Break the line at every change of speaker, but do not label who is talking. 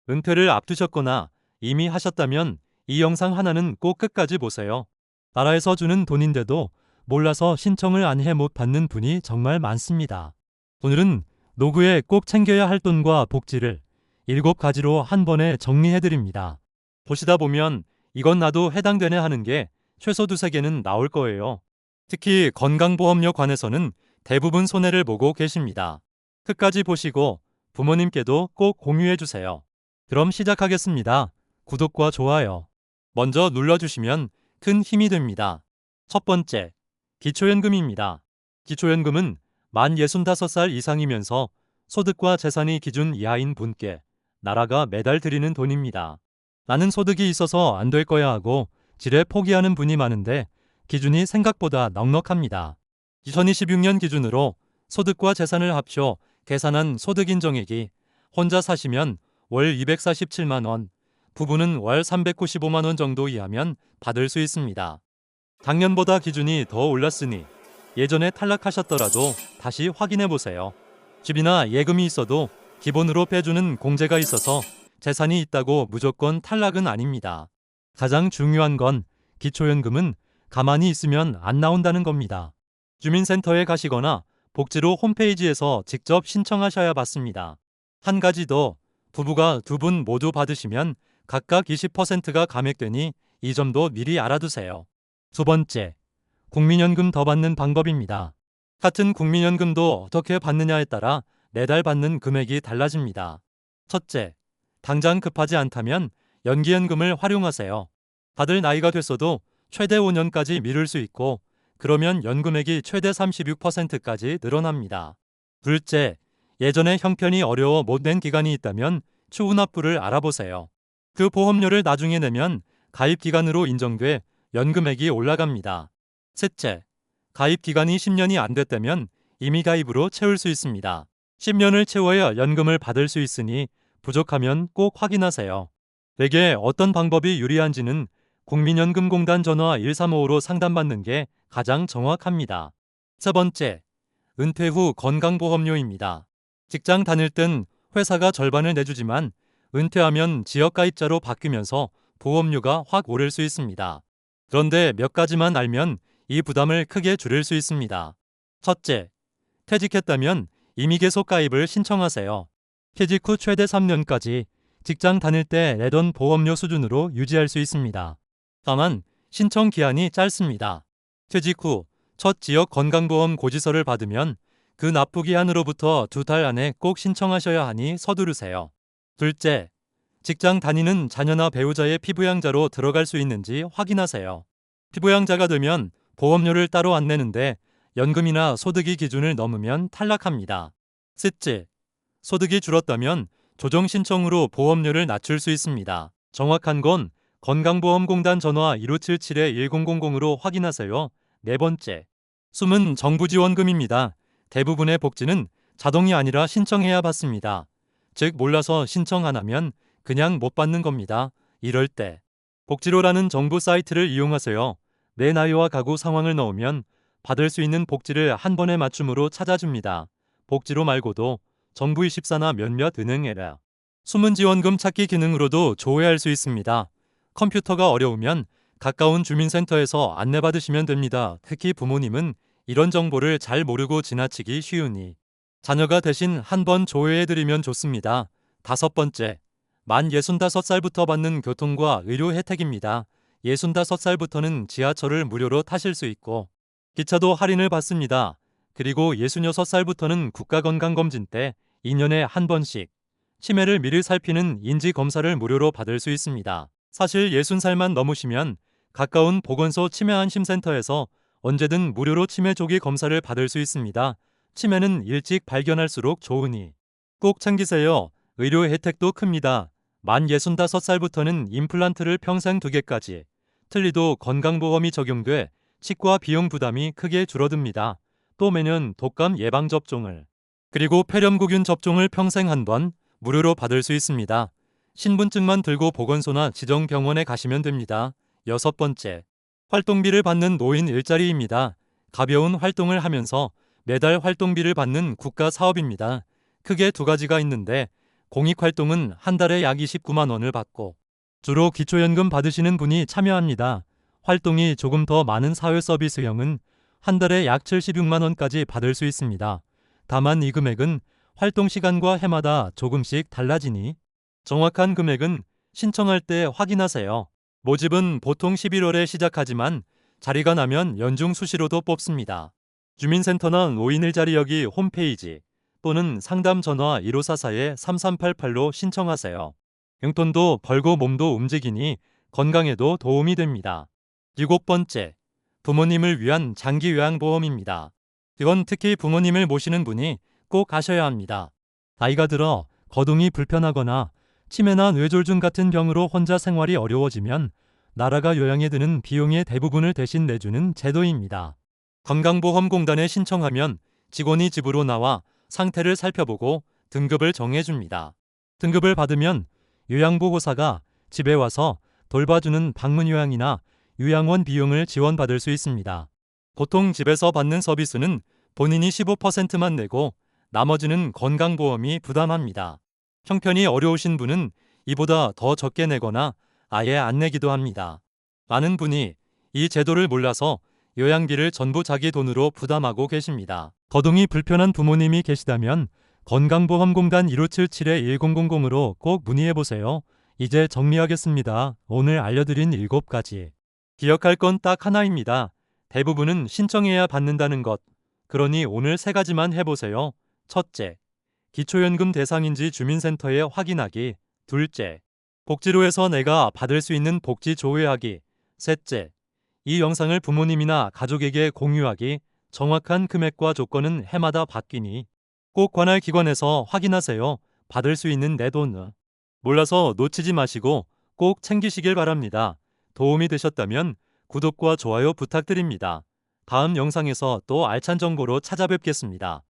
은퇴를 앞두셨거나 이미 하셨다면 이 영상 하나는 꼭 끝까지 보세요. 나라에서 주는 돈인데도 몰라서 신청을 안 해 못 받는 분이 정말 많습니다. 오늘은 노후에 꼭 챙겨야 할 돈과 복지를 7가지로 한 번에 정리해드립니다. 보시다 보면 이건 나도 해당되네 하는 게 최소 2~3개는 나올 거예요. 특히 건강보험료 관해서는 대부분 손해를 보고 계십니다. 끝까지 보시고 부모님께도 꼭 공유해주세요. 그럼 시작하겠습니다. 구독과 좋아요 먼저 눌러주시면 큰 힘이 됩니다. 첫 번째, 기초연금입니다. 기초연금은 만 65살 이상이면서 소득과 재산이 기준 이하인 분께 나라가 매달 드리는 돈입니다. 나는 소득이 있어서 안 될 거야 하고 지레 포기하는 분이 많은데 기준이 생각보다 넉넉합니다. 2026년 기준으로 소득과 재산을 합쳐 계산한 소득인정액이 혼자 사시면 월 247만 원, 부부는 월 395만 원 정도 이하면 받을 수 있습니다. 작년보다 기준이 더 올랐으니 예전에 탈락하셨더라도 다시 확인해 보세요. 집이나 예금이 있어도 기본으로 빼주는 공제가 있어서 재산이 있다고 무조건 탈락은 아닙니다. 가장 중요한 건 기초연금은 가만히 있으면 안 나온다는 겁니다. 주민센터에 가시거나 복지로 홈페이지에서 직접 신청하셔야 받습니다. 한 가지 더, 부부가 2분 모두 받으시면 각각 20%가 감액되니 이 점도 미리 알아두세요. 두 번째, 국민연금 더 받는 방법입니다. 같은 국민연금도 어떻게 받느냐에 따라 매달 받는 금액이 달라집니다. 첫째, 당장 급하지 않다면 연기연금을 활용하세요. 받을 나이가 됐어도 최대 5년까지 미룰 수 있고 그러면 연금액이 최대 36%까지 늘어납니다. 둘째, 예전에 형편이 어려워 못 낸 기간이 있다면 추후 납부를 알아보세요. 그 보험료를 나중에 내면 가입 기간으로 인정돼 연금액이 올라갑니다. 셋째, 가입 기간이 10년이 안 됐다면 임의 가입으로 채울 수 있습니다. 10년을 채워야 연금을 받을 수 있으니 부족하면 꼭 확인하세요. 내게 어떤 방법이 유리한지는 국민연금공단 전화 1355로 상담받는 게 가장 정확합니다. 세 번째, 은퇴 후 건강보험료입니다. 직장 다닐 땐 회사가 절반을 내주지만 은퇴하면 지역가입자로 바뀌면서 보험료가 확 오를 수 있습니다. 그런데 몇 가지만 알면 이 부담을 크게 줄일 수 있습니다. 첫째, 퇴직했다면 임의 계속 가입을 신청하세요. 퇴직 후 최대 3년까지 직장 다닐 때 내던 보험료 수준으로 유지할 수 있습니다. 다만 신청 기한이 짧습니다. 퇴직 후 첫 지역 건강보험 고지서를 받으면 그 납부 기한으로부터 2달 안에 꼭 신청하셔야 하니 서두르세요. 둘째, 직장 다니는 자녀나 배우자의 피부양자로 들어갈 수 있는지 확인하세요. 피부양자가 되면 보험료를 따로 안 내는데 연금이나 소득이 기준을 넘으면 탈락합니다. 셋째, 소득이 줄었다면 조정 신청으로 보험료를 낮출 수 있습니다. 정확한 건 건강보험공단 전화 1577-1000으로 확인하세요. 네 번째, 숨은 정부지원금입니다. 대부분의 복지는 자동이 아니라 신청해야 받습니다. 즉 몰라서 신청 안 하면 그냥 못 받는 겁니다. 이럴 때 복지로라는 정부 사이트를 이용하세요. 내 나이와 가구 상황을 넣으면 받을 수 있는 복지를 한 번에 맞춤으로 찾아줍니다. 복지로 말고도 정부24나 몇몇 은행 앱, 숨은 지원금 찾기 기능으로도 조회할 수 있습니다. 컴퓨터가 어려우면 가까운 주민센터에서 안내받으시면 됩니다. 특히 부모님은 이런 정보를 잘 모르고 지나치기 쉬우니 자녀가 대신 한번 조회해드리면 좋습니다. 다섯 번째, 만 65살부터 받는 교통과 의료 혜택입니다. 65살부터는 지하철을 무료로 타실 수 있고 기차도 할인을 받습니다. 그리고 66살부터는 국가건강검진 때 2년에 한 번씩 치매를 미리 살피는 인지검사를 무료로 받을 수 있습니다. 사실 60살만 넘으시면 가까운 보건소 치매안심센터에서 언제든 무료로 치매 조기 검사를 받을 수 있습니다. 치매는 일찍 발견할수록 좋으니 꼭 챙기세요. 의료 혜택도 큽니다. 만 65살부터는 임플란트를 평생 2개까지, 틀니도 건강보험이 적용돼 치과 비용 부담이 크게 줄어듭니다. 또 매년 독감 예방접종을, 그리고 폐렴구균 접종을 평생 한 번 무료로 받을 수 있습니다. 신분증만 들고 보건소나 지정병원에 가시면 됩니다. 여섯 번째, 활동비를 받는 노인 일자리입니다. 가벼운 활동을 하면서 매달 활동비를 받는 국가 사업입니다. 크게 2가지가 있는데 공익활동은 한 달에 약 29만 원을 받고 주로 기초연금 받으시는 분이 참여합니다. 활동이 조금 더 많은 사회서비스형은 한 달에 약 76만 원까지 받을 수 있습니다. 다만 이 금액은 활동 시간과 해마다 조금씩 달라지니 정확한 금액은 신청할 때 확인하세요. 모집은 보통 11월에 시작하지만 자리가 나면 연중 수시로도 뽑습니다. 주민센터나 노인 일자리 여기 홈페이지 또는 상담 전화 1544-3388로 신청하세요. 용돈도 벌고 몸도 움직이니 건강에도 도움이 됩니다. 7번째, 부모님을 위한 장기 요양보험입니다. 이건 특히 부모님을 모시는 분이 꼭 아셔야 합니다. 나이가 들어 거동이 불편하거나 치매나 뇌졸중 같은 병으로 혼자 생활이 어려워지면 나라가 요양에 드는 비용의 대부분을 대신 내주는 제도입니다. 건강보험공단에 신청하면 직원이 집으로 나와 상태를 살펴보고 등급을 정해줍니다. 등급을 받으면 요양보호사가 집에 와서 돌봐주는 방문요양이나 요양원 비용을 지원받을 수 있습니다. 보통 집에서 받는 서비스는 본인이 15%만 내고 나머지는 건강보험이 부담합니다. 형편이 어려우신 분은 이보다 더 적게 내거나 아예 안 내기도 합니다. 많은 분이 이 제도를 몰라서 요양비를 전부 자기 돈으로 부담하고 계십니다. 거동이 불편한 부모님이 계시다면 건강보험공단 1577-1000으로 꼭 문의해보세요. 이제 정리하겠습니다. 오늘 알려드린 7가지. 기억할 건 딱 하나입니다. 대부분은 신청해야 받는다는 것. 그러니 오늘 3가지만 해보세요. 첫째, 기초연금 대상인지 주민센터에 확인하기. 둘째, 복지로에서 내가 받을 수 있는 복지 조회하기. 셋째, 이 영상을 부모님이나 가족에게 공유하기. 정확한 금액과 조건은 해마다 바뀌니 꼭 관할 기관에서 확인하세요. 받을 수 있는 내 돈. 몰라서 놓치지 마시고 꼭 챙기시길 바랍니다. 도움이 되셨다면 구독과 좋아요 부탁드립니다. 다음 영상에서 또 알찬 정보로 찾아뵙겠습니다.